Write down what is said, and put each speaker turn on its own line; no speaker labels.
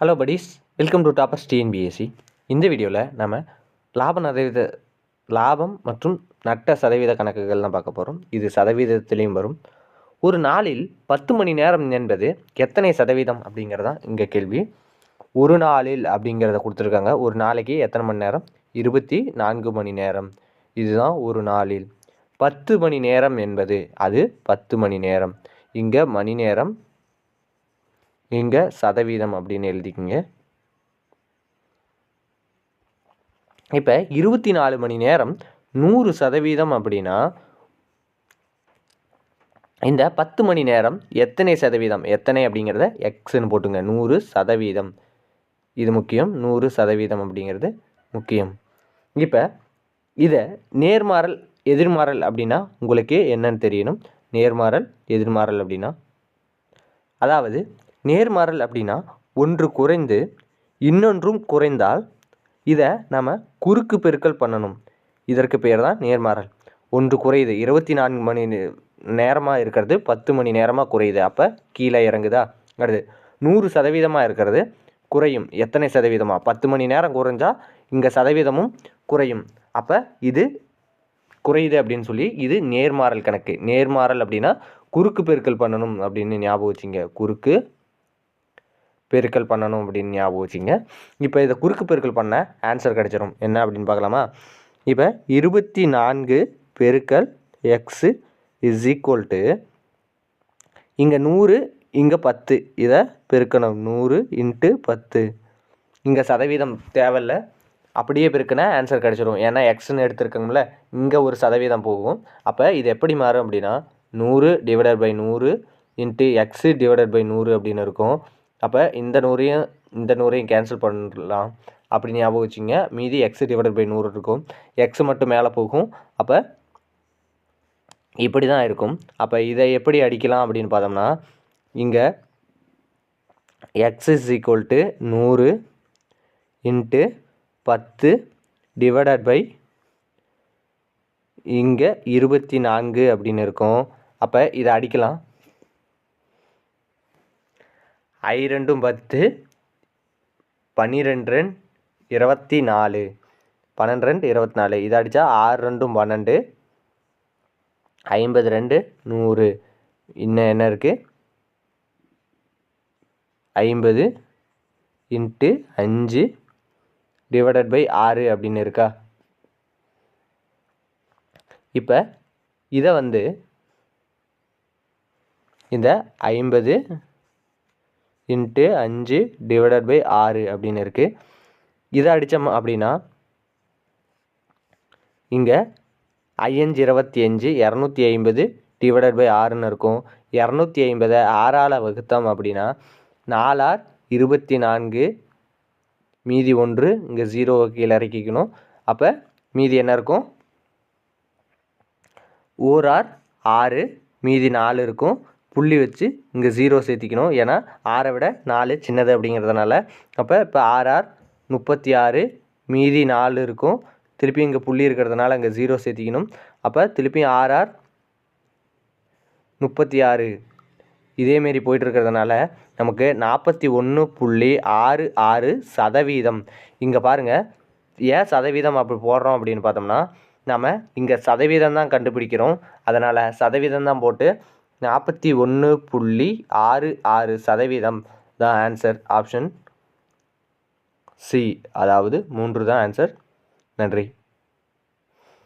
Hello buddies, welcome to toppers TNPSC. இந்த வீடியோவில் நம்ம லாபம் மற்றும் நட்ட சதவீத கணக்குகள் தான் பார்க்க போகிறோம். இது சதவீதத்திலையும் வரும். ஒரு நாளில் 10 மணி நேரம் என்பது எத்தனை சதவீதம் அப்படிங்கிறதான் இங்கே கேள்வி. ஒரு நாளில் அப்படிங்கிறத கொடுத்துருக்காங்க. ஒரு நாளைக்கு எத்தனை மணி நேரம்? 24 மணி நேரம். இதுதான் ஒரு நாளில். 10 மணி நேரம் என்பது அது 10 மணி நேரம். இங்கே மணி நேரம், இங்கே சதவீதம் அப்படின்னு எழுதிக்கிங்க. இப்போ 24 மணி நேரம் 100% அப்படின்னா இந்த 10 மணி நேரம் எத்தனை சதவீதம், எத்தனை அப்படிங்கிறத எக்ஸ்ன்னு போட்டுங்க. 100%. இது முக்கியம். 100% அப்படிங்கிறது முக்கியம். இப்போ இதை நேர்மாறல் எதிர்மாறல் அப்படின்னா உங்களுக்கு என்னன்னு தெரியணும். நேர்மாறல் எதிர்மாறல் அப்படின்னா, அதாவது நேர்மாறல் அப்படின்னா ஒன்று குறைந்து இன்னொன்றும் குறைந்தால் இதை நம்ம குறுக்கு பெருக்கல் பண்ணணும். இதற்கு பெயர் தான் நேர்மாறல். ஒன்று குறையுது, 24 மணி நேரமாக இருக்கிறது 10 மணி நேரமாக குறையுது, அப்போ கீழே இறங்குதா. அடுத்து 100% இருக்கிறது குறையும். எத்தனை சதவீதமாக? 10 மணி நேரம் குறைஞ்சா இங்கே சதவீதமும் குறையும். அப்போ இது குறையுது அப்படின்னு சொல்லி இது நேர்மாறல் கணக்கு. நேர்மாறல் அப்படின்னா குறுக்கு பெருக்கல் பண்ணணும் அப்படின்னு ஞாபகம் வச்சுங்க. குறுக்கு பெருக்கல் பண்ணணும் அப்படின்னு ஞாபகம் வச்சுங்க. இப்போ இதை குறுக்கு பெருக்கல் பண்ண ஆன்சர் கிடச்சிரும். என்ன அப்படின்னு பார்க்கலாமா? இப்போ 24 பெருக்கல் எக்ஸு இஸ் ஈக்குவல் டு, இங்கே 100, இங்கே 10, இதை பெருக்கணும். 100 × 10. இங்கே சதவீதம் தேவையில்லை, அப்படியே பெருக்கினா ஆன்சர் கிடச்சிரும். ஏன்னா எக்ஸ்ன்னு எடுத்துருக்கோம்ல, இங்கே ஒரு சதவீதம் போகும். அப்போ இது எப்படி மாறும் அப்படின்னா 100 / 100 × x / 100 அப்படின்னு இருக்கும். அப்போ இந்த 100ஐயும் கேன்சல் பண்ணலாம் அப்படின்னு ஞாபகம் வச்சுங்க. மீதி x / 100 இருக்கும். எக்ஸ் மட்டும் மேலே போகும். அப்போ இப்படி தான் இருக்கும். அப்போ இதை எப்படி அடிக்கலாம் அப்படின்னு பார்த்தோம்னா, இங்கே x = 100 × 10 / இங்கே 24 அப்படின்னு இருக்கும். அப்போ இதை அடிக்கலாம். I 2 10, 12 24, 12 24. இதை அடித்தா 6 2 12, 52 100. இன்னும் என்ன இருக்குது? 50 × 5 / 6 அப்படின்னு இருக்கா. இப்போ இதை இந்த 50 × 5 / 6 அப்படின்னு இருக்குது. இதை அடித்தோம் அப்படின்னா இங்கே 5 25, 250 / 6ன்னு இருக்கும். 250 6ஆல் வகுத்தோம் அப்படின்னா 4 R 24, மீதி 1, இங்கே 0 கீழே இறக்கிக்கணும். அப்போ மீதி என்ன இருக்கும்? 1 R 6, மீதி 4 இருக்கும். புள்ளி வச்சு இங்கே 0 சேர்த்திக்கணும். ஏன்னா 6ஐ விட 4 சின்னது அப்படிங்கிறதுனால. அப்போ இப்போ 6 R 36, மீதி 4 இருக்கும். திருப்பி இங்கே புள்ளி இருக்கிறதுனால இங்கே 0 சேர்த்திக்கணும். அப்போ திருப்பியும் 6 R 36 இதேமாரி போயிட்டுருக்கிறதுனால நமக்கு 41.66%. இங்கே பாருங்கள், ஏன் சதவீதம் அப்படி போடுறோம் அப்படின்னு பார்த்தோம்னா, நம்ம இங்கே சதவீதம் தான் கண்டுபிடிக்கிறோம். அதனால் சதவீதம் தான் போட்டு 41.66% தான் ஆன்சர். ஆப்ஷன் சி, அதாவது 3 தான் ஆன்சர். நன்றி.